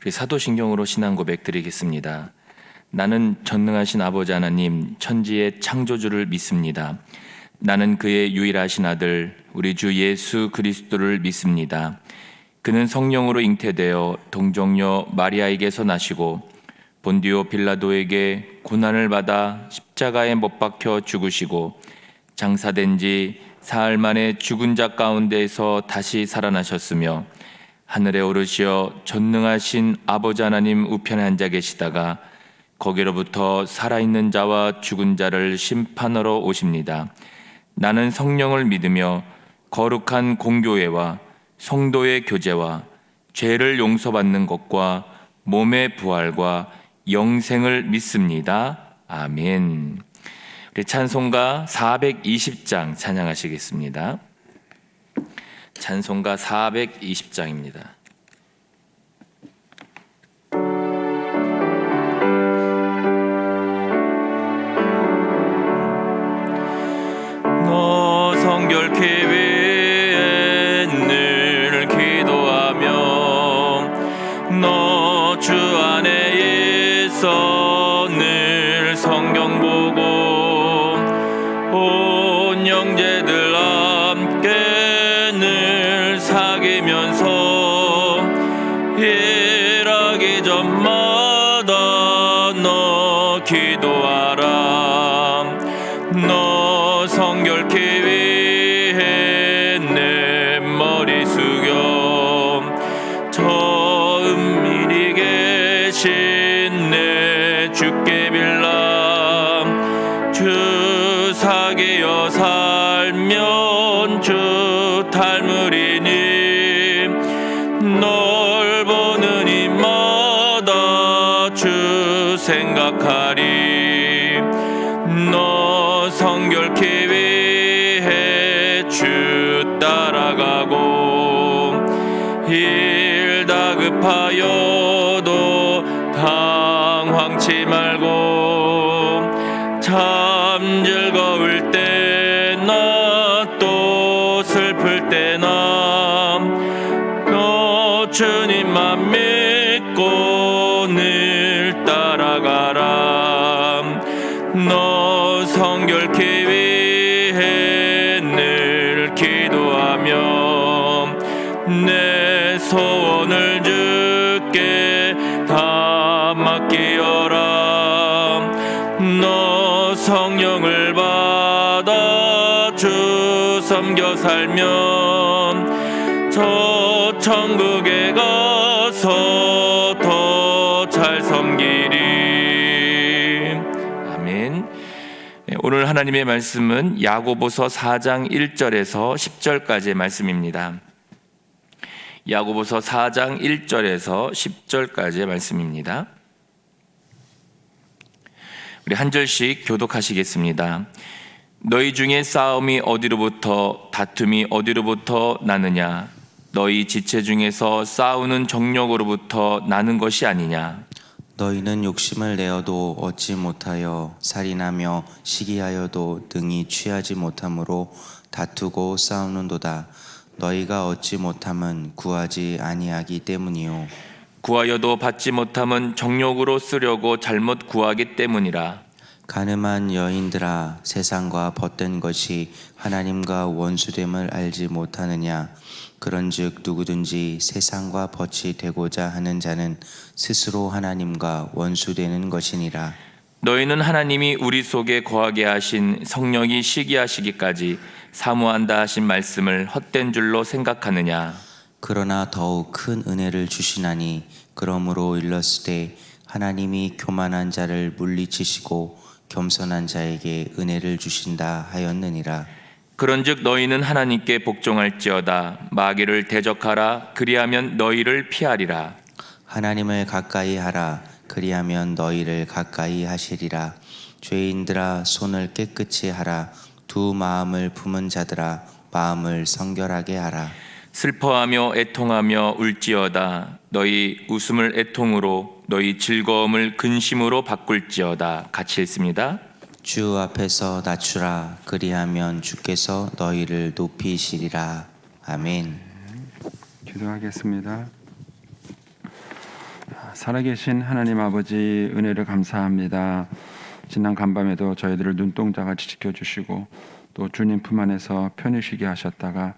우리 사도신경으로 신앙 고백 드리겠습니다. 나는 전능하신 아버지 하나님 천지의 창조주를 믿습니다. 나는 그의 유일하신 아들 우리 주 예수 그리스도를 믿습니다. 그는 성령으로 잉태되어 동정녀 마리아에게서 나시고 본디오 빌라도에게 고난을 받아 십자가에 못 박혀 죽으시고 장사된 지 사흘 만에 죽은 자 가운데에서 다시 살아나셨으며 하늘에 오르시어 전능하신 아버지 하나님 우편에 앉아 계시다가 거기로부터 살아있는 자와 죽은 자를 심판하러 오십니다. 나는 성령을 믿으며 거룩한 공교회와 성도의 교제와 죄를 용서받는 것과 몸의 부활과 영생을 믿습니다. 아멘. 우리 찬송가 420장 찬양하시겠습니다. 찬송가 420장입니다. 너 성결케 위해 늘 기도하며 너 주 안에 있어 늘 성경 보고 온 형제들 함께 늘 사귀면서 일하기 전마다 너 기도하라. 너 성결케 위해 내 머리 숙여 저 은밀히 계신 내 주께 빌라. 주 사귀어 살면 주 닮으리니 널 보는 이마다 주 생각하리. 너 성결케 위해 주 따라가고 일 다급하여도 당황치 말고 참 즐거울 때나 또 슬플 때나 너 주님만 믿고 늘 따라가라. 너 성결케 위해 늘 기도하며 내 소원을 주께 다 맡기어라. 너 성령을 받아 주 섬겨 살면 저 천국에 가서 더 잘 섬기리. 아멘. 오늘 하나님의 말씀은 야고보서 4장 1절에서 10절까지의 말씀입니다. 야고보서 4장 1절에서 10절까지의 말씀입니다. 우리 한 절씩 교독하시겠습니다. 너희 중에 싸움이 어디로부터 다툼이 어디로부터 나느냐? 너희 지체 중에서 싸우는 정욕으로부터 나는 것이 아니냐? 너희는 욕심을 내어도 얻지 못하여 살인하며 시기하여도 능히 취하지 못함으로 다투고 싸우는도다. 너희가 얻지 못함은 구하지 아니하기 때문이요 구하여도 받지 못함은 정욕으로 쓰려고 잘못 구하기 때문이라. 가늠한 여인들아, 세상과 벗된 것이 하나님과 원수됨을 알지 못하느냐? 그런즉 누구든지 세상과 벗이 되고자 하는 자는 스스로 하나님과 원수되는 것이니라. 너희는 하나님이 우리 속에 거하게 하신 성령이 시기하시기까지 사모한다 하신 말씀을 헛된 줄로 생각하느냐? 그러나 더욱 큰 은혜를 주시나니 그러므로 일렀으되 하나님이 교만한 자를 물리치시고 겸손한 자에게 은혜를 주신다 하였느니라. 그런즉 너희는 하나님께 복종할지어다. 마귀를 대적하라. 그리하면 너희를 피하리라. 하나님을 가까이 하라. 그리하면 너희를 가까이 하시리라. 죄인들아, 손을 깨끗이 하라. 두 마음을 품은 자들아, 마음을 성결하게 하라. 슬퍼하며 애통하며 울지어다. 너희 웃음을 애통으로 너희 즐거움을 근심으로 바꿀지어다. 같이 읽습니다. 주 앞에서 낮추라. 그리하면 주께서 너희를 높이시리라. 아멘. 기도하겠습니다. 살아계신 하나님 아버지 은혜를 감사합니다. 지난 간밤에도 저희들을 눈동자같이 지켜주시고 또 주님 품 안에서 편히 쉬게 하셨다가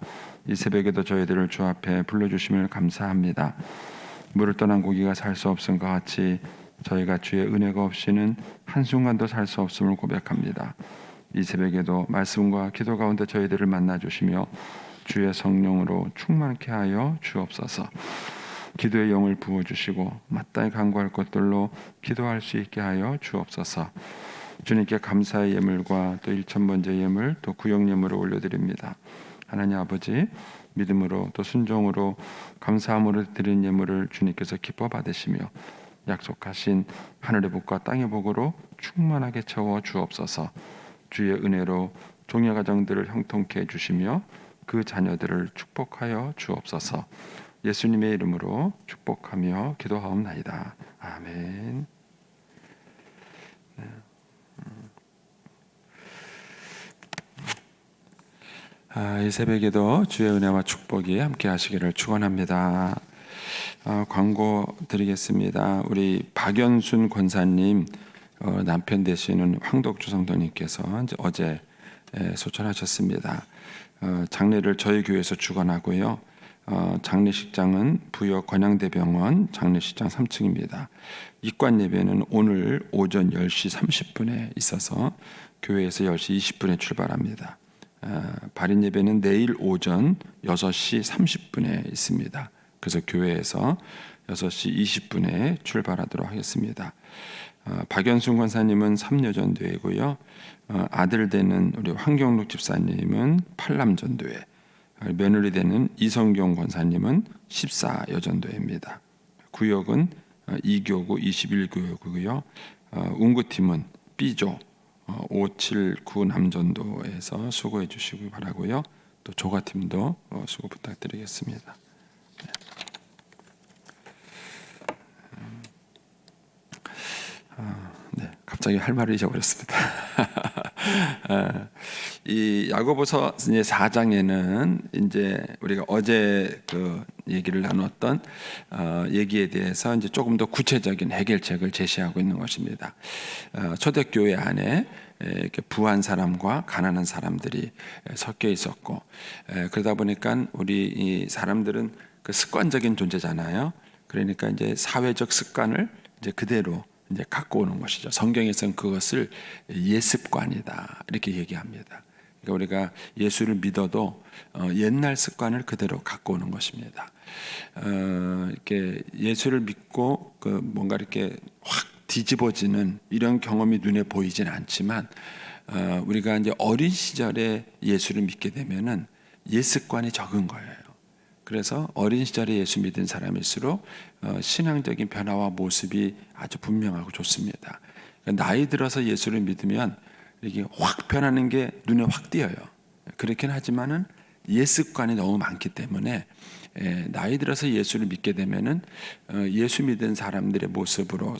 이 새벽에도 저희들을 주 앞에 불러주심을 감사합니다. 물을 떠난 고기가 살 수 없음 것 같이 저희가 주의 은혜가 없이는 한순간도 살 수 없음을 고백합니다. 이 새벽에도 말씀과 기도 가운데 저희들을 만나주시며 주의 성령으로 충만케 하여 주옵소서. 기도의 영을 부어주시고 마땅히 간구할 것들로 기도할 수 있게 하여 주옵소서. 주님께 감사의 예물과 또 1,000번째 예물 또 구역 예물을 올려드립니다. 하나님 아버지, 믿음으로 또 순종으로 감사함으로 드린 예물을 주님께서 기뻐 받으시며 약속하신 하늘의 복과 땅의 복으로 충만하게 채워 주옵소서. 주의 은혜로 종의 가정들을 형통케 해주시며 그 자녀들을 축복하여 주옵소서. 예수님의 이름으로 축복하며 기도하옵나이다. 아멘. 이 새벽에도 주의 은혜와 축복이 함께 하시기를 축원합니다. 광고 드리겠습니다. 우리 박연순 권사님 남편 되시는 황덕주 성도님께서 이제 어제 소천하셨습니다. 장례를 저희 교회에서 주관하고요. 장례식장은 부여 권양대병원 장례식장 3층입니다. 입관 예배는 오늘 오전 10시 30분에 있어서 교회에서 10시 20분에 출발합니다. 발인 예배는 내일 오전 6시 30분에 있습니다. 그래서 교회에서 6시 20분에 출발하도록 하겠습니다. 박연순 권사님은 3여전도회고요. 아들 되는 우리 황경록 집사님은 8남전도회, 며느리 되는 이성경 권사님은 14여전도회입니다. 구역은 2교구 21교구고요. 운구팀은 B조 579 남전도에서 수고해 주시기 바라고요. 또 조가팀도 수고 부탁드리겠습니다. 네, 갑자기 할 말을 잊어버렸습니다. 이 야고보서 4장에는 이제 우리가 어제 그 얘기를 나눴던 얘기에 대해서 이제 조금 더 구체적인 해결책을 제시하고 있는 것입니다. 초대교회 안에 이렇게 부한 사람과 가난한 사람들이 섞여 있었고, 그러다 보니까 우리 이 사람들은 그 습관적인 존재잖아요. 그러니까 이제 사회적 습관을 이제 그대로 이제 갖고 오는 것이죠. 성경에서는 그것을 예습관이다 이렇게 얘기합니다. 그러니까 우리가 예수를 믿어도 옛날 습관을 그대로 갖고 오는 것입니다. 이렇게 예수를 믿고 그 뭔가 이렇게 확 뒤집어지는 이런 경험이 눈에 보이진 않지만 우리가 이제 어린 시절에 예수를 믿게 되면은 옛 습관이 적은 거예요. 그래서 어린 시절에 예수 믿은 사람일수록 신앙적인 변화와 모습이 아주 분명하고 좋습니다. 나이 들어서 예수를 믿으면 이게 확 변하는 게 눈에 확 띄어요. 그렇긴 하지만은 옛 습관이 너무 많기 때문에 나이 들어서 예수를 믿게 되면은 예수 믿은 사람들의 모습으로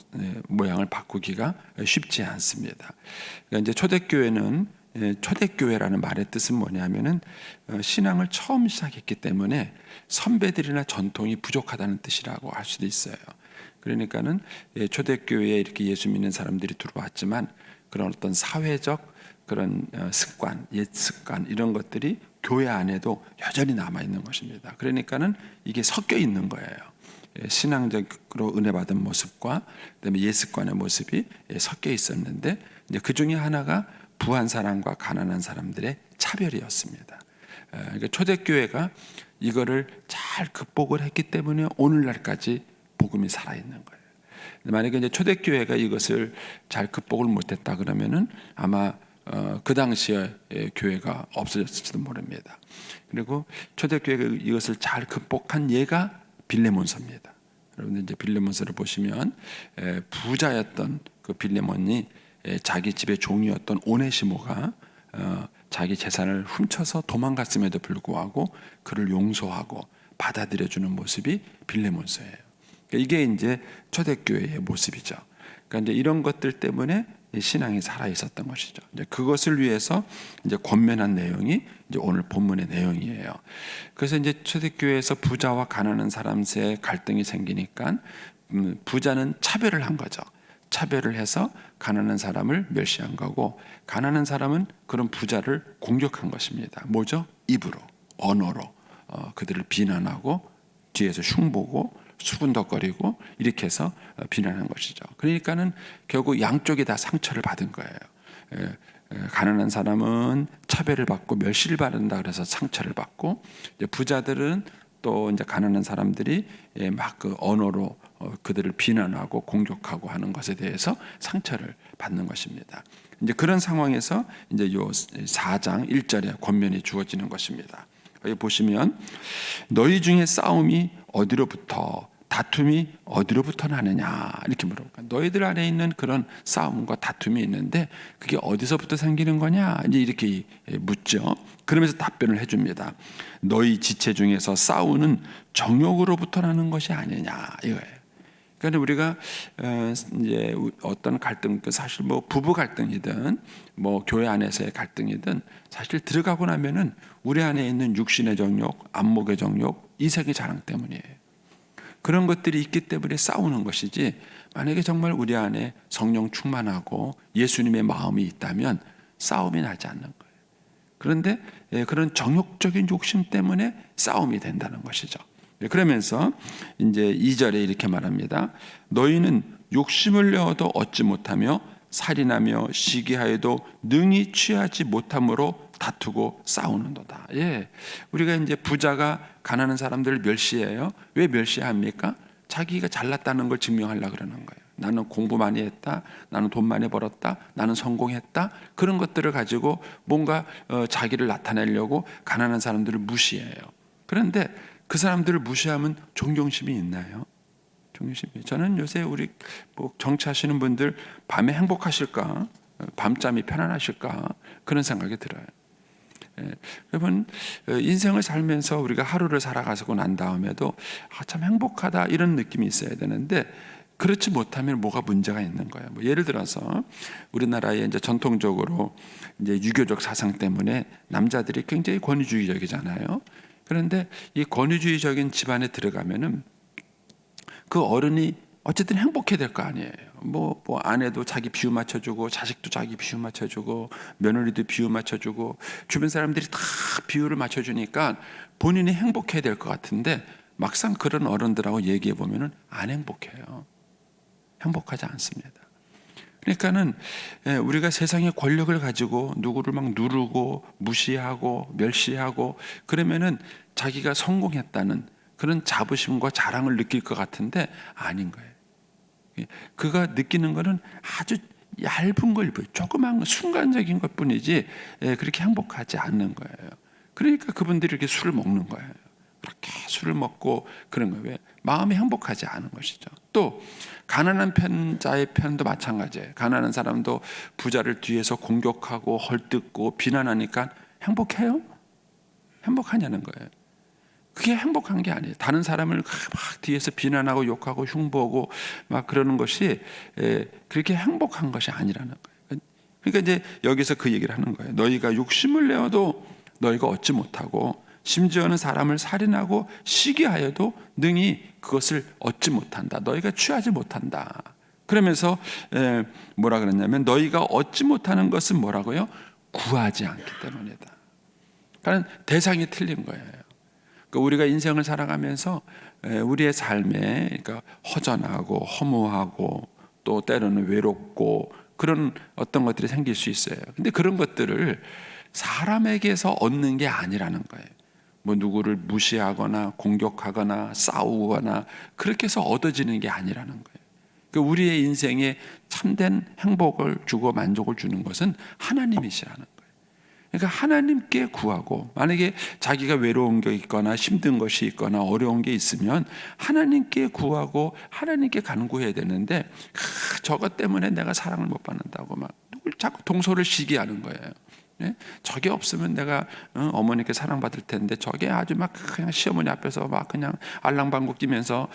모양을 바꾸기가 쉽지 않습니다. 그러니까 이제 초대교회라는 말의 뜻은 뭐냐면은 신앙을 처음 시작했기 때문에 선배들이나 전통이 부족하다는 뜻이라고 할 수도 있어요. 그러니까는 초대교회에 이렇게 예수 믿는 사람들이 들어왔지만 그런 어떤 사회적 그런 습관, 옛 습관 이런 것들이 교회 안에도 여전히 남아 있는 것입니다. 그러니까는 이게 섞여 있는 거예요. 신앙적으로 은혜 받은 모습과 그다음에 옛 습관의 모습이 섞여 있었는데 이제 그 중에 하나가 부한 사람과 가난한 사람들의 차별이었습니다. 그러니까 초대교회가 이거를 잘 극복을 했기 때문에 오늘날까지 복음이 살아있는 거예요. 만약에 이제 초대교회가 이것을 잘 극복을 못했다 그러면은 아마 그 당시에 교회가 없어졌을지도 모릅니다. 그리고 초대교회가 이것을 잘 극복한 예가 빌레몬서입니다. 여러분들 이제 빌레몬서를 보시면 부자였던 그 빌레몬이 자기 집의 종이었던 오네시모가 자기 재산을 훔쳐서 도망갔음에도 불구하고 그를 용서하고 받아들여주는 모습이 빌레몬서예요. 이게 이제 초대교회의 모습이죠. 그러니까 이제 이런 것들 때문에 신앙이 살아 있었던 것이죠. 이제 그것을 위해서 이제 권면한 내용이 이제 오늘 본문의 내용이에요. 그래서 이제 초대교회에서 부자와 가난한 사람 사이에 갈등이 생기니까 부자는 차별을 한 거죠. 차별을 해서 가난한 사람을 멸시한 거고, 가난한 사람은 그런 부자를 공격한 것입니다. 뭐죠? 입으로, 언어로 그들을 비난하고 뒤에서 흉보고 수군덕거리고 이렇게 해서 비난한 것이죠. 그러니까는 결국 양쪽이 다 상처를 받은 거예요. 가난한 사람은 차별을 받고 멸시를 받는다 그래서 상처를 받고, 이제 부자들은 또 이제 가난한 사람들이 막 그 언어로 그들을 비난하고 공격하고 하는 것에 대해서 상처를 받는 것입니다. 이제 그런 상황에서 이제 요 4장 1절에 권면이 주어지는 것입니다. 여기 보시면 너희 중에 싸움이 어디로부터, 다툼이 어디로부터 나느냐 이렇게 물어볼까. 너희들 안에 있는 그런 싸움과 다툼이 있는데 그게 어디서부터 생기는 거냐 이제 이렇게 묻죠. 그러면서 답변을 해줍니다. 너희 지체 중에서 싸우는 정욕으로부터 나는 것이 아니냐 이거예요. 그러니까 우리가 이제 어떤 갈등, 사실 뭐 부부 갈등이든 뭐 교회 안에서의 갈등이든 사실 들어가고 나면은 우리 안에 있는 육신의 정욕, 안목의 정욕, 이성의 자랑 때문이에요. 그런 것들이 있기 때문에 싸우는 것이지, 만약에 정말 우리 안에 성령 충만하고 예수님의 마음이 있다면 싸움이 나지 않는 거예요. 그런데 그런 정욕적인 욕심 때문에 싸움이 된다는 것이죠. 그러면서 이제 2절에 이렇게 말합니다. 너희는 욕심을 내어도 얻지 못하며 살인하며 시기하여도 능히 취하지 못함으로 다투고 싸우는도다. 예, 우리가 이제 부자가 가난한 사람들을 멸시해요. 왜 멸시합니까? 자기가 잘났다는 걸 증명하려고 그러는 거예요. 나는 공부 많이 했다, 나는 돈 많이 벌었다, 나는 성공했다, 그런 것들을 가지고 뭔가 자기를 나타내려고 가난한 사람들을 무시해요. 그런데 그 사람들을 무시하면 존경심이 있나요? 존경심이. 저는 요새 우리 뭐 정치하시는 분들 밤에 행복하실까, 밤잠이 편안하실까 그런 생각이 들어요. 여러분, 인생을 살면서 우리가 하루를 살아가고 난 다음에도 참 행복하다 이런 느낌이 있어야 되는데, 그렇지 못하면 뭐가 문제가 있는 거예요. 뭐 예를 들어서 우리나라에 이제 전통적으로 이제 유교적 사상 때문에 남자들이 굉장히 권위주의적이잖아요. 그런데 이 권위주의적인 집안에 들어가면은 그 어른이 어쨌든 행복해야 될 거 아니에요. 뭐 아내도 자기 비유 맞춰주고, 자식도 자기 비유 맞춰주고, 며느리도 비유 맞춰주고, 주변 사람들이 다 비유를 맞춰주니까 본인이 행복해야 될 것 같은데, 막상 그런 어른들하고 얘기해 보면은 안 행복해요. 행복하지 않습니다. 그러니까는 우리가 세상의 권력을 가지고 누구를 막 누르고 무시하고 멸시하고 그러면은 자기가 성공했다는 그런 자부심과 자랑을 느낄 것 같은데 아닌 거예요. 그가 느끼는 것은 아주 얇은 걸, 조그만 순간적인 것뿐이지 그렇게 행복하지 않는 거예요. 그러니까 그분들이 이렇게 술을 먹는 거예요. 그렇게 술을 먹고 그런 거예요. 왜? 마음이 행복하지 않은 것이죠. 또 가난한 자의 편도 마찬가지예요. 가난한 사람도 부자를 뒤에서 공격하고 헐뜯고 비난하니까 행복해요? 행복하냐는 거예요. 그게 행복한 게 아니에요. 다른 사람을 막 뒤에서 비난하고 욕하고 흉보고 막 그러는 것이 그렇게 행복한 것이 아니라는 거예요. 그러니까 이제 여기서 그 얘기를 하는 거예요. 너희가 욕심을 내어도 너희가 얻지 못하고, 심지어는 사람을 살인하고 시기하여도 능히 그것을 얻지 못한다. 너희가 취하지 못한다. 그러면서 뭐라 그랬냐면 너희가 얻지 못하는 것은 뭐라고요? 구하지 않기 때문이다. 그러니까 대상이 틀린 거예요. 우리가 인생을 살아가면서 우리의 삶에 그러니까 허전하고 허무하고 또 때로는 외롭고 그런 어떤 것들이 생길 수 있어요. 근데 그런 것들을 사람에게서 얻는 게 아니라는 거예요. 뭐 누구를 무시하거나 공격하거나 싸우거나 그렇게 해서 얻어지는 게 아니라는 거예요. 우리의 인생에 참된 행복을 주고 만족을 주는 것은 하나님이시라는 거예요. 그러니까 하나님께 구하고, 만약에 자기가 외로운 게 있거나 힘든 것이 있거나 어려운 게 있으면 하나님께 구하고 하나님께 간구해야 되는데, 저것 때문에 내가 사랑을 못 받는다고 막 누굴 자꾸 동서를 시기하는 거예요. 저게 없으면 내가 어머니께 사랑받을 텐데 저게 아주 막 그냥 시어머니 앞에서 막 그냥 알랑방구 끼면서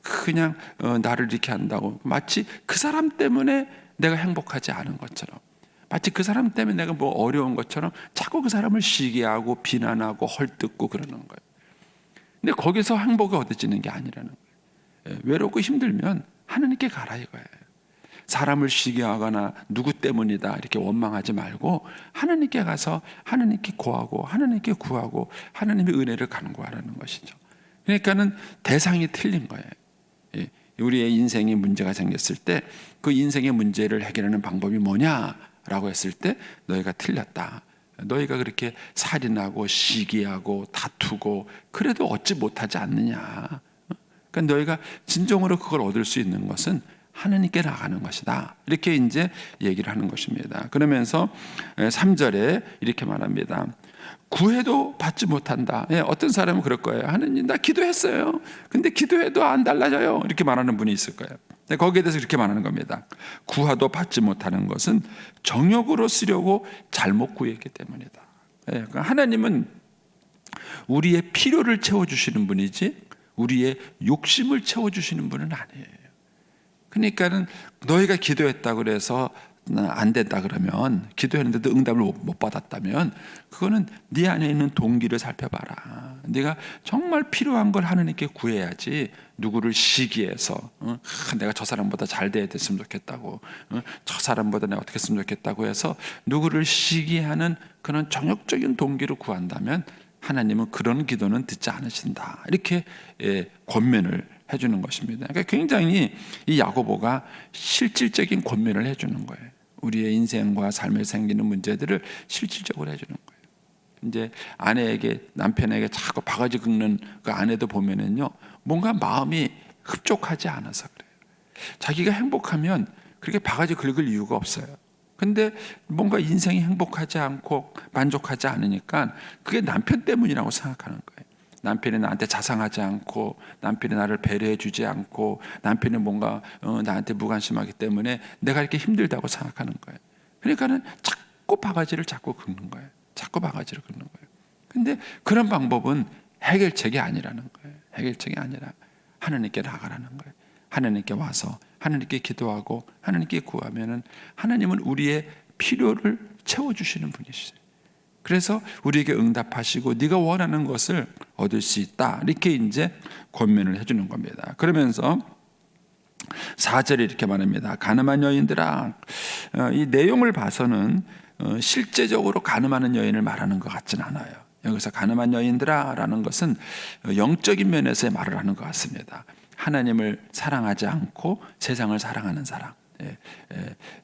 그냥 나를 이렇게 한다고, 마치 그 사람 때문에 내가 행복하지 않은 것처럼, 마치 그 사람 때문에 내가 뭐 어려운 것처럼 자꾸 그 사람을 시기하고 비난하고 헐뜯고 그러는 거예요. 근데 거기서 행복이 얻어지는 게 아니라는 거예요. 외롭고 힘들면 하나님께 가라 이거예요. 사람을 시기하거나 누구 때문이다 이렇게 원망하지 말고 하나님께 가서 하나님께 고하고 하나님께 구하고 하나님의 은혜를 간구하라는 것이죠. 그러니까는 대상이 틀린 거예요. 우리의 인생에 문제가 생겼을 때 그 인생의 문제를 해결하는 방법이 뭐냐라고 했을 때 너희가 틀렸다. 너희가 그렇게 살인하고 시기하고 다투고 그래도 얻지 못하지 않느냐. 그러니까 너희가 진정으로 그걸 얻을 수 있는 것은 하나님께 나가는 것이다. 이렇게 이제 얘기를 하는 것입니다. 그러면서 3절에 이렇게 말합니다. 구해도 받지 못한다. 어떤 사람은 그럴 거예요. 하나님 나 기도했어요. 근데 기도해도 안 달라져요. 이렇게 말하는 분이 있을 거예요. 거기에 대해서 이렇게 말하는 겁니다. 구하도 받지 못하는 것은 정욕으로 쓰려고 잘못 구했기 때문이다. 그러니까 하나님은 우리의 필요를 채워주시는 분이지 우리의 욕심을 채워주시는 분은 아니에요. 그러니까는 너희가 기도했다고 그래서 안 된다 그러면, 기도했는데도 응답을 못 받았다면 그거는 네 안에 있는 동기를 살펴봐라. 네가 정말 필요한 걸 하나님께 구해야지 누구를 시기해서 내가 저 사람보다 잘 돼야 됐으면 좋겠다고, 저 사람보다 내가 어떻게 했으면 좋겠다고 해서 누구를 시기하는 그런 정욕적인 동기로 구한다면 하나님은 그런 기도는 듣지 않으신다. 이렇게 권면을 해주는 것입니다. 그러니까 굉장히 이 야고보가 실질적인 권면을 해주는 거예요. 우리의 인생과 삶에 생기는 문제들을 실질적으로 해주는 거예요. 이제 아내에게, 남편에게 자꾸 바가지 긁는 그 아내도 보면은요, 뭔가 마음이 흡족하지 않아서 그래요. 자기가 행복하면 그렇게 바가지 긁을 이유가 없어요. 근데 뭔가 인생이 행복하지 않고 만족하지 않으니까 그게 남편 때문이라고 생각하는 거예요. 남편이 나한테 자상하지 않고, 남편이 나를 배려해 주지 않고, 남편이 뭔가 나한테 무관심하기 때문에 내가 이렇게 힘들다고 생각하는 거예요. 그러니까는 자꾸 바가지를 긁는 거예요. 자꾸 바가지를 긁는 거예요. 근데 그런 방법은 해결책이 아니라는 거예요. 해결책이 아니라 하나님께 나가라는 거예요. 하나님께 와서 하나님께 기도하고 하나님께 구하면은 하나님은 우리의 필요를 채워주시는 분이시죠. 그래서 우리에게 응답하시고 네가 원하는 것을 얻을 수 있다. 이렇게 이제 권면을 해주는 겁니다. 그러면서 4절에 이렇게 말합니다. 가늠한 여인들아. 이 내용을 봐서는 실제적으로 가늠하는 여인을 말하는 것 같진 않아요. 여기서 가늠한 여인들아 라는 것은 영적인 면에서의 말을 하는 것 같습니다. 하나님을 사랑하지 않고 세상을 사랑하는 사람,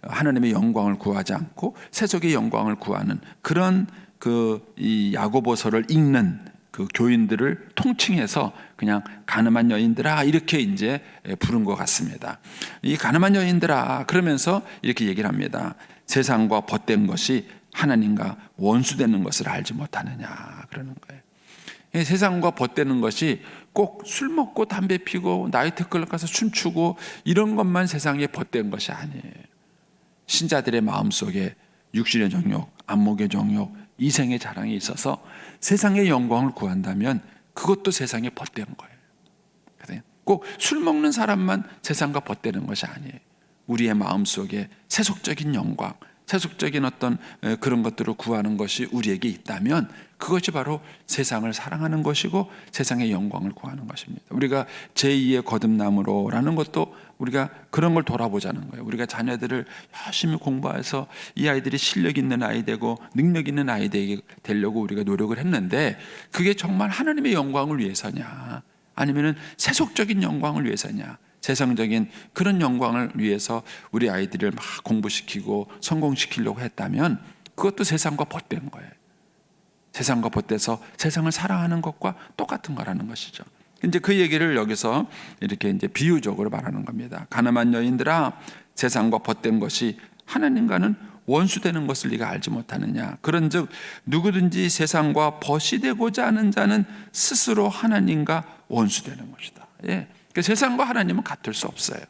하나님의 영광을 구하지 않고 세속의 영광을 구하는 그런 이 야고보서를 읽는 그 교인들을 통칭해서 그냥 가늠한 여인들아 이렇게 이제 부른 것 같습니다. 이 가늠한 여인들아 그러면서 이렇게 얘기를 합니다. 세상과 벗된 것이 하나님과 원수되는 것을 알지 못하느냐 그러는 거예요. 세상과 벗되는 것이 꼭 술 먹고 담배 피고 나이트클럽 가서 춤추고 이런 것만 세상에 벗된 것이 아니에요. 신자들의 마음속에 육신의 정욕, 안목의 정욕, 이생의 자랑이 있어서 세상의 영광을 구한다면 그것도 세상에 벗된 거예요. 꼭 술 먹는 사람만 세상과 벗되는 것이 아니에요. 우리의 마음속에 세속적인 영광, 세속적인 어떤 그런 것들을 구하는 것이 우리에게 있다면 그것이 바로 세상을 사랑하는 것이고 세상의 영광을 구하는 것입니다. 우리가 제2의 거듭남으로라는 것도 우리가 그런 걸 돌아보자는 거예요. 우리가 자녀들을 열심히 공부해서 이 아이들이 실력 있는 아이 되고 능력 있는 아이 되려고 우리가 노력을 했는데 그게 정말 하나님의 영광을 위해서냐 아니면은 세속적인 영광을 위해서냐, 세상적인 그런 영광을 위해서 우리 아이들을 막 공부시키고 성공시키려고 했다면 그것도 세상과 벗된 거예요. 세상과 벗대서 세상을 사랑하는 것과 똑같은 거라는 것이죠. 이제 그 얘기를 여기서 이렇게 이제 비유적으로 말하는 겁니다. 가늠한 여인들아, 세상과 벗된 것이 하나님과는 원수되는 것을 네가 알지 못하느냐. 그런즉 누구든지 세상과 벗이 되고자 하는 자는 스스로 하나님과 원수되는 것이다. 예. 세상과 하나님은 같을 수 없어요.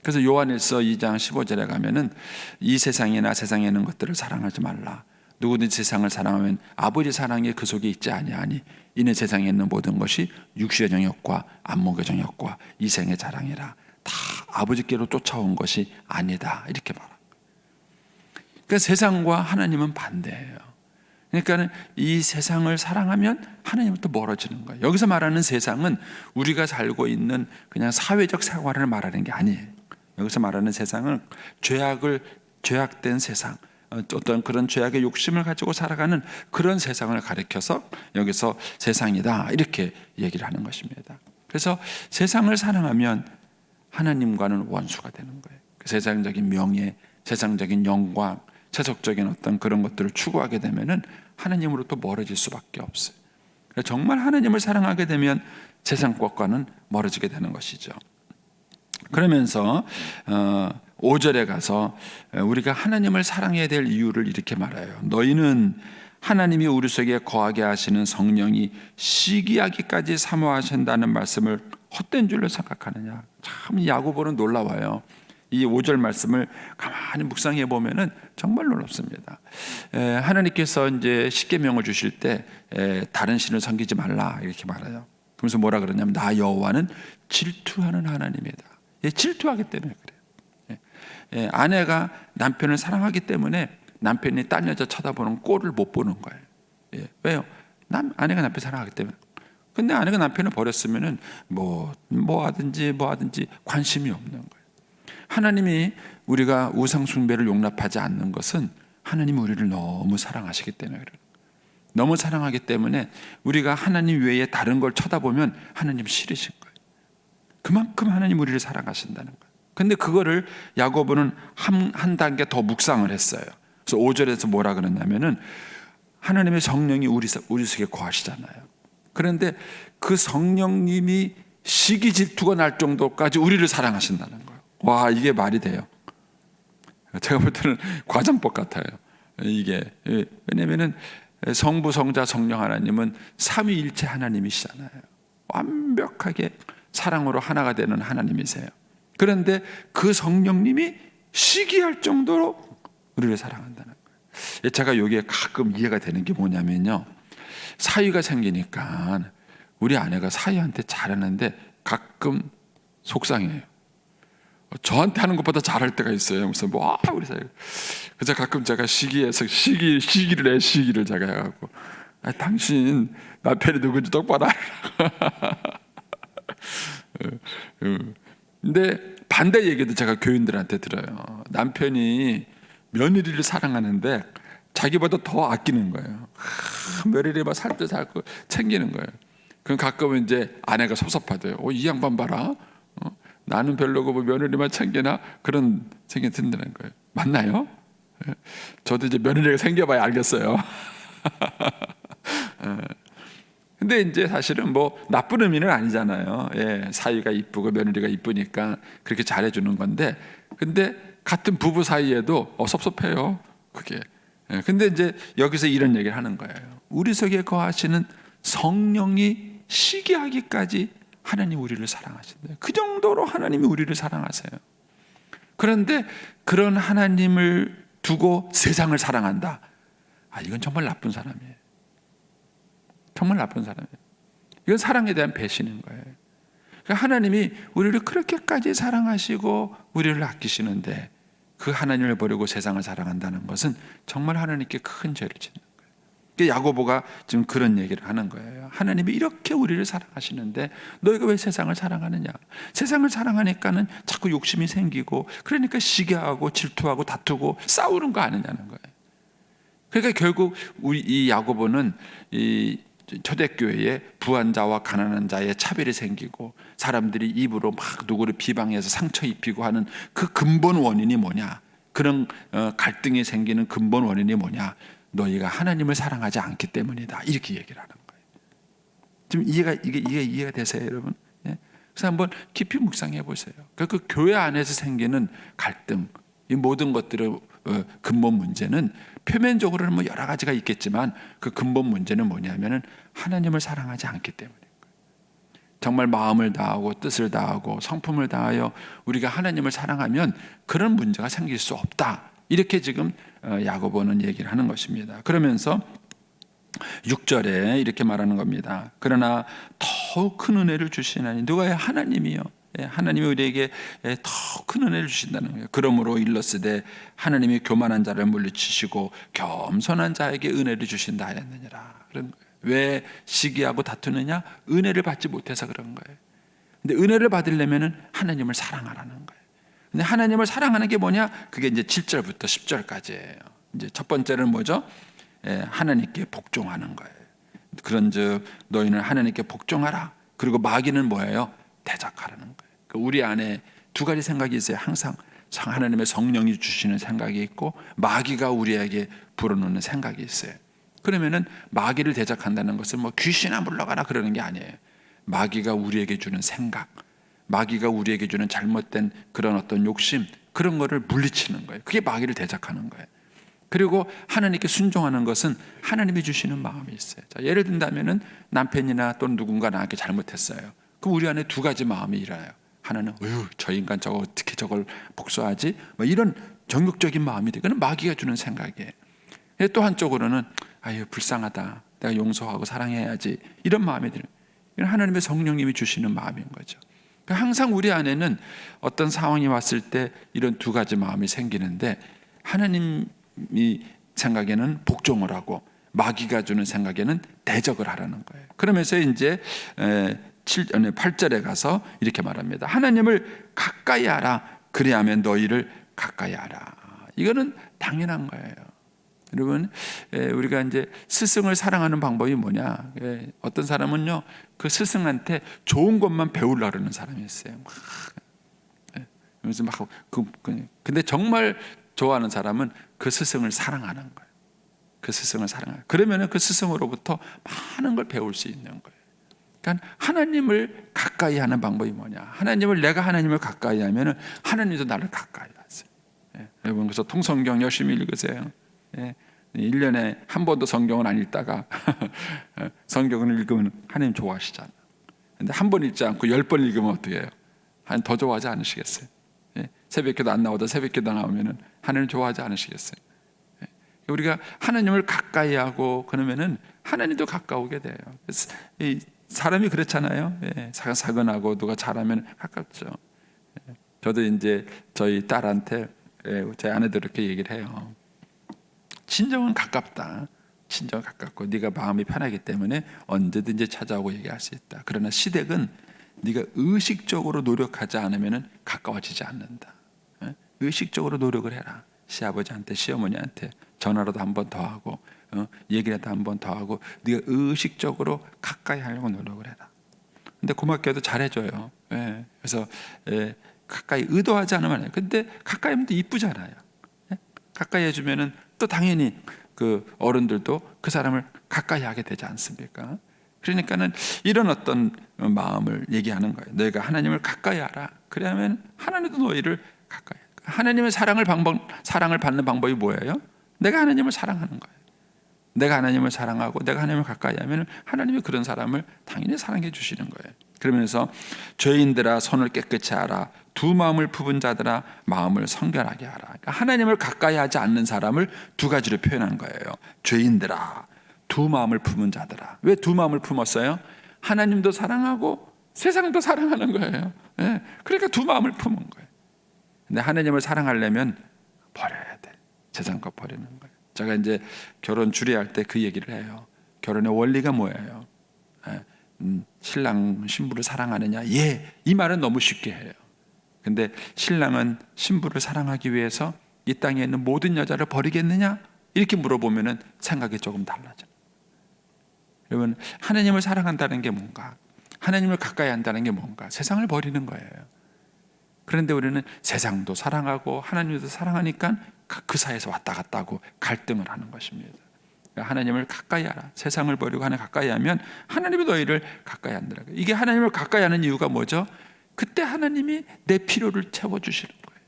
그래서 요한일서 2장 15절에 가면은 이 세상이나 세상에 있는 것들을 사랑하지 말라. 누구든지 세상을 사랑하면 아버지 사랑이 그 속에 있지 아니하니 이는 세상에 있는 모든 것이 육신의 정욕과 안목의 정욕과 이생의 자랑이라. 다 아버지께로 쫓아온 것이 아니다. 이렇게 말합니다. 그러니까 세상과 하나님은 반대예요. 그러니까는 이 세상을 사랑하면 하나님부터 멀어지는 거예요. 여기서 말하는 세상은 우리가 살고 있는 그냥 사회적 생활을 말하는 게 아니에요. 여기서 말하는 세상은 죄악된 세상, 어떤 그런 죄악의 욕심을 가지고 살아가는 그런 세상을 가리켜서 여기서 세상이다 이렇게 얘기를 하는 것입니다. 그래서 세상을 사랑하면 하나님과는 원수가 되는 거예요. 그 세상적인 명예, 세상적인 영광, 세속적인 어떤 그런 것들을 추구하게 되면은 하나님으로부터 멀어질 수밖에 없어요. 그래서 정말 하나님을 사랑하게 되면 세상 것과는 멀어지게 되는 것이죠. 그러면서 5절에 가서 우리가 하나님을 사랑해야 될 이유를 이렇게 말해요. 너희는 하나님이 우리 속에 거하게 하시는 성령이 시기하기까지 사모하신다는 말씀을 헛된 줄로 생각하느냐. 참 야고보는 놀라워요. 이 5절 말씀을 가만히 묵상해 보면은 정말 놀랍습니다. 하나님께서 이제 십계명을 주실 때 다른 신을 섬기지 말라 이렇게 말해요. 그러면서 뭐라 그러냐면 나 여호와는 질투하는 하나님이다. 질투하기 때문에 그래요. 아내가 남편을 사랑하기 때문에 남편이 딴 여자 쳐다보는 꼴을 못 보는 거예요. 왜요? 아내가 남편 사랑하기 때문에. 근데 아내가 남편을 버렸으면은 뭐 하든지 관심이 없는 거예요. 하나님이 우리가 우상 숭배를 용납하지 않는 것은 하나님이 우리를 너무 사랑하시기 때문에 그래요. 너무 사랑하기 때문에 우리가 하나님 외에 다른 걸 쳐다보면 하나님 싫으신 거예요. 그만큼 하나님 우리를 사랑하신다는 거예요. 근데 그거를 야고보는 한 단계 더 묵상을 했어요. 그래서 5절에서 뭐라 그러냐면은 하나님의 성령이 우리 속에 거하시잖아요. 그런데 그 성령님이 시기 질투가 날 정도까지 우리를 사랑하신다는 거예요. 와, 이게 말이 돼요. 제가 볼 때는 과장법 같아요. 이게 왜냐면은 성부, 성자, 성령 하나님은 삼위일체 하나님이시잖아요. 완벽하게 사랑으로 하나가 되는 하나님이세요. 그런데 그 성령님이 시기할 정도로 우리를 사랑한다는 거예요. 제가 여기에 가끔 이해가 되는 게 뭐냐면요, 사위가 생기니까 우리 아내가 사위한테 잘하는데 가끔 속상해요. 저한테 하는 것보다 잘할 때가 있어요. 그래서 우리 사위. 그래서 가끔 제가 시기해서 시기를 제가 해갖고 당신 남편이 누군지 똑바로 알라고. 근데 반대 얘기도 제가 교인들한테 들어요. 남편이 며느리를 사랑하는데 자기보다 더 아끼는 거예요. 며느리 막 살 때 살고 챙기는 거예요. 그럼 가끔은 이제 아내가 섭섭하대요. 이 양반 봐라. 나는 별로고 뭐 며느리만 챙기나 그런 생각이 든다는 거예요. 맞나요? 저도 이제 며느리가 생겨봐야 알겠어요. 근데 이제 사실은 뭐 나쁜 의미는 아니잖아요. 사위가 이쁘고 며느리가 이쁘니까 그렇게 잘해주는 건데, 근데 같은 부부 사이에도 섭섭해요. 그게. 근데 이제 여기서 이런 얘기를 하는 거예요. 우리 속에 거하시는 성령이 시기하기까지 하나님 우리를 사랑하신대요. 그 정도로 하나님이 우리를 사랑하세요. 그런데 그런 하나님을 두고 세상을 사랑한다. 이건 정말 나쁜 사람이에요. 정말 나쁜 사람이에요. 이건 사랑에 대한 배신인 거예요. 그러니까 하나님이 우리를 그렇게까지 사랑하시고 우리를 아끼시는데 그 하나님을 버리고 세상을 사랑한다는 것은 정말 하나님께 큰 죄를 짓는 거예요. 야고보가 지금 그런 얘기를 하는 거예요. 하나님이 이렇게 우리를 사랑하시는데 너희가 왜 세상을 사랑하느냐? 세상을 사랑하니까는 자꾸 욕심이 생기고 그러니까 시기하고 질투하고 다투고 싸우는 거 아니냐는 거예요. 그러니까 결국 이 야고보는 이 초대교회에 부한 자와 가난한 자의 차별이 생기고 사람들이 입으로 막 누구를 비방해서 상처 입히고 하는 그 근본 원인이 뭐냐? 그런 갈등이 생기는 근본 원인이 뭐냐? 너희가 하나님을 사랑하지 않기 때문이다. 이렇게 얘기를 하는 거예요. 지금 이게 이해가 되세요, 여러분? 그래서 한번 깊이 묵상해 보세요. 그 교회 안에서 생기는 갈등, 이 모든 것들의 근본 문제는 표면적으로는 뭐 여러 가지가 있겠지만 그 근본 문제는 뭐냐면은 하나님을 사랑하지 않기 때문이에요. 정말 마음을 다하고 뜻을 다하고 성품을 다하여 우리가 하나님을 사랑하면 그런 문제가 생길 수 없다. 이렇게 지금 야고보는 얘기를 하는 것입니다. 그러면서 6절에 이렇게 말하는 겁니다. 그러나 더욱 큰 은혜를 주시나니 누가요? 하나님이요. 하나님이 우리에게 더 큰 은혜를 주신다는 거예요. 그러므로 일렀으되 하나님이 교만한 자를 물리치시고 겸손한 자에게 은혜를 주신다 하였느니라. 그런 거예요. 왜 시기하고 다투느냐? 은혜를 받지 못해서 그런 거예요. 근데 은혜를 받으려면은 하나님을 사랑하라는 거예요. 근데 하나님을 사랑하는 게 뭐냐? 그게 이제 7절부터 10절까지예요. 이제 첫 번째는 뭐죠? 하나님께 복종하는 거예요. 그런즉 너희는 하나님께 복종하라. 그리고 마귀는 뭐예요? 대적하라는 거예요. 우리 안에 두 가지 생각이 있어요. 항상 하나님의 성령이 주시는 생각이 있고 마귀가 우리에게 불어넣는 생각이 있어요. 그러면은 마귀를 대적한다는 것은 뭐 귀신아 물러가라 그러는 게 아니에요. 마귀가 우리에게 주는 생각, 마귀가 우리에게 주는 잘못된 그런 어떤 욕심, 그런 거를 물리치는 거예요. 그게 마귀를 대적하는 거예요. 그리고 하나님께 순종하는 것은 하나님이 주시는 마음이 있어요. 자, 예를 든다면은 남편이나 또는 누군가 나에게 잘못했어요. 그럼 우리 안에 두 가지 마음이 일어나요. 하나는 저 인간 저거 어떻게 저걸 복수하지? 뭐 이런 정욕적인 마음이 돼요. 그건 마귀가 주는 생각이에요. 또 한쪽으로는 아유 불쌍하다. 내가 용서하고 사랑해야지. 이런 마음이 들어요. 이건 하나님의 성령님이 주시는 마음인 거죠. 그러니까 항상 우리 안에는 어떤 상황이 왔을 때 이런 두 가지 마음이 생기는데 하나님이 생각에는 복종을 하고 마귀가 주는 생각에는 대적을 하라는 거예요. 그러면서 이제 8절에 가서 이렇게 말합니다. 하나님을 가까이 하라. 그리하면 너희를 가까이 하라. 이거는 당연한 거예요. 여러분, 우리가 이제 스승을 사랑하는 방법이 뭐냐? 어떤 사람은요, 그 스승한테 좋은 것만 배우려고 그러는 사람이 있어요. 그래서 근데 정말 좋아하는 사람은 그 스승을 사랑하는 거예요. 그 스승을 사랑하는. 그러면은 그 스승으로부터 많은 걸 배울 수 있는 거예요. 그러니까 하나님을 가까이 하는 방법이 뭐냐? 내가 하나님을 가까이 하면은 하나님도 나를 가까이 하세요. 여러분, 그래서 통성경 열심히 읽으세요. 1년에 한 번도 성경을 안 읽다가 성경을 읽으면 하나님 좋아하시잖아요. 근데 한 번 읽지 않고 10번 읽으면 어떻게 해요? 하나님 더 좋아하지 않으시겠어요? 새벽기도 안 나오다 새벽기도 나오면은 하나님 좋아하지 않으시겠어요? 우리가 하나님을 가까이 하고 그러면은 하나님도 가까우게 돼요. 이 사람이 그렇잖아요. 사근하고 누가 잘하면 가깝죠. 저도 이제 저희 딸한테 제 아내도 이렇게 얘기를 해요. 친정은 가깝다. 친정은 가깝고 네가 마음이 편하기 때문에 언제든지 찾아오고 얘기할 수 있다. 그러나 시댁은 네가 의식적으로 노력하지 않으면 가까워지지 않는다. 의식적으로 노력을 해라. 시아버지한테 시어머니한테 전화라도 한 번 더 하고 얘기라도 한 번 더 하고 네가 의식적으로 가까이 하려고 노력을 해라. 근데 고맙게도 잘해줘요. 그래서 가까이 의도하지 않으면 해요. 근데 가까이 하면 또 이쁘잖아요. 가까이 해주면은 또 당연히 그 어른들도 그 사람을 가까이 하게 되지 않습니까? 그러니까는 이런 어떤 마음을 얘기하는 거예요. 너희가 하나님을 가까이 하라. 그러면 하나님도 너희를 가까이. 하나님의 사랑을 받는 방법이 뭐예요? 내가 하나님을 사랑하는 거예요. 내가 하나님을 사랑하고 내가 하나님을 가까이 하면 하나님이 그런 사람을 당연히 사랑해 주시는 거예요. 그러면서 죄인들아 손을 깨끗이 하라. 두 마음을 품은 자들아 마음을 성결하게 하라. 그러니까 하나님을 가까이 하지 않는 사람을 두 가지로 표현한 거예요. 죄인들아, 두 마음을 품은 자들아. 왜 두 마음을 품었어요? 하나님도 사랑하고 세상도 사랑하는 거예요. 그러니까 두 마음을 품은 거예요. 근데 하나님을 사랑하려면 버려야 돼. 세상 거 버리는 거예요. 제가 이제 결혼 주례할 때 그 얘기를 해요. 결혼의 원리가 뭐예요? 신랑 신부를 사랑하느냐? 이 말은 너무 쉽게 해요. 근데 신랑은 신부를 사랑하기 위해서 이 땅에 있는 모든 여자를 버리겠느냐? 이렇게 물어보면은 생각이 조금 달라져요. 여러분, 하나님을 사랑한다는 게 뭔가? 하나님을 가까이 한다는 게 뭔가? 세상을 버리는 거예요. 그런데 우리는 세상도 사랑하고 하나님도 사랑하니까 그 사이에서 왔다 갔다 하고 갈등을 하는 것입니다. 그러니까 하나님을 가까이 하라. 세상을 버리고 하나님 가까이 하면 하나님이 너희를 가까이 한다. 이게 하나님을 가까이 하는 이유가 뭐죠? 그때 하나님이 내 필요를 채워주시는 거예요.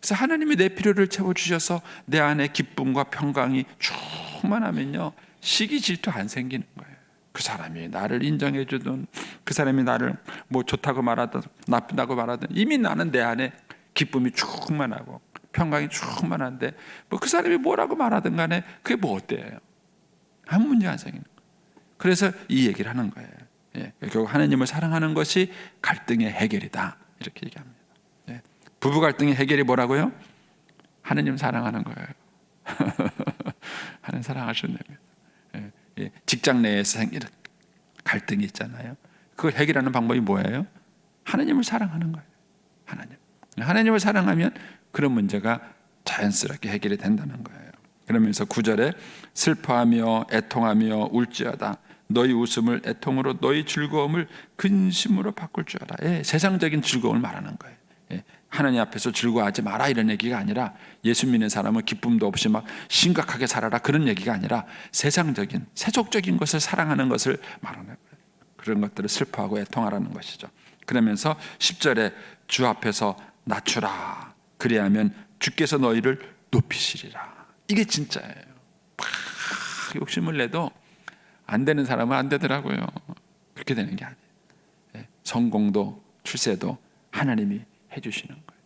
그래서 하나님이 내 필요를 채워주셔서 내 안에 기쁨과 평강이 충만하면요, 시기 질투 안 생기는 거예요. 그 사람이 나를 인정해 주든 그 사람이 나를 뭐 좋다고 말하든 나쁘다고 말하든 이미 나는 내 안에 기쁨이 충만하고 평강이 충만한데 뭐 그 사람이 뭐라고 말하든 간에 그게 뭐 어때요? 아무 문제 안 생기는 거예요. 그래서 이 얘기를 하는 거예요. 결국 하나님을 사랑하는 것이 갈등의 해결이다. 이렇게 얘기합니다. 예. 부부 갈등의 해결이 뭐라고요? 하느님 사랑하는 거예요. 하나님 사랑하시면 됩니다. 예. 예. 직장 내에서 생기는 갈등이 있잖아요. 그걸 해결하는 방법이 뭐예요? 하나님을 사랑하는 거예요. 하나님을 사랑하면 그런 문제가 자연스럽게 해결이 된다는 거예요. 그러면서 9절에 슬퍼하며 애통하며 울지어다. 너희 웃음을 애통으로 너희 즐거움을 근심으로 바꿀 줄 알아. 예, 세상적인 즐거움을 말하는 거예요. 예, 하나님 앞에서 즐거워하지 마라 이런 얘기가 아니라, 예수 믿는 사람은 기쁨도 없이 막 심각하게 살아라 그런 얘기가 아니라 세상적인 세속적인 것을 사랑하는 것을 말하는 거예요. 그런 것들을 슬퍼하고 애통하라는 것이죠. 그러면서 10절에 주 앞에서 낮추라. 그리하면 주께서 너희를 높이시리라. 이게 진짜예요. 막 욕심을 내도 안 되는 사람은 안 되더라고요. 그렇게 되는 게 아니에요. 성공도 출세도 하나님이 해주시는 거예요.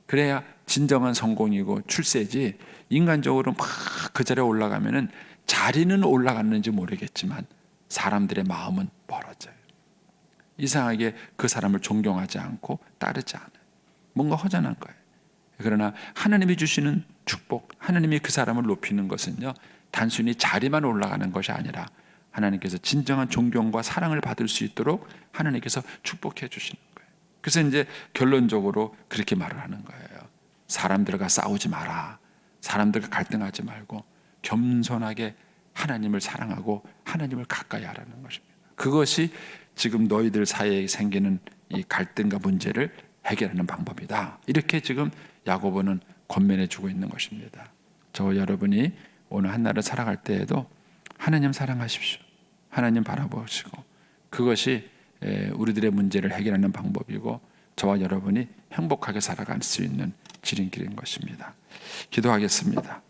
그래야 진정한 성공이고 출세지, 인간적으로 막 그 자리에 올라가면은 자리는 올라갔는지 모르겠지만 사람들의 마음은 멀어져요. 이상하게 그 사람을 존경하지 않고 따르지 않아요. 뭔가 허전한 거예요. 그러나 하나님이 주시는 축복, 하나님이 그 사람을 높이는 것은요, 단순히 자리만 올라가는 것이 아니라 하나님께서 진정한 존경과 사랑을 받을 수 있도록 하나님께서 축복해 주시는 거예요. 그래서 이제 결론적으로 그렇게 말을 하는 거예요. 사람들과 싸우지 마라. 사람들과 갈등하지 말고 겸손하게 하나님을 사랑하고 하나님을 가까이 하라는 것입니다. 그것이 지금 너희들 사이에 생기는 이 갈등과 문제를 해결하는 방법이다. 이렇게 지금 야고보는 권면해 주고 있는 것입니다. 저 여러분이 오늘 한날을 살아갈 때에도 하나님 사랑하십시오. 하나님 바라보시고, 그것이 우리들의 문제를 해결하는 방법이고 저와 여러분이 행복하게 살아갈 수 있는 지름길인 것입니다. 기도하겠습니다.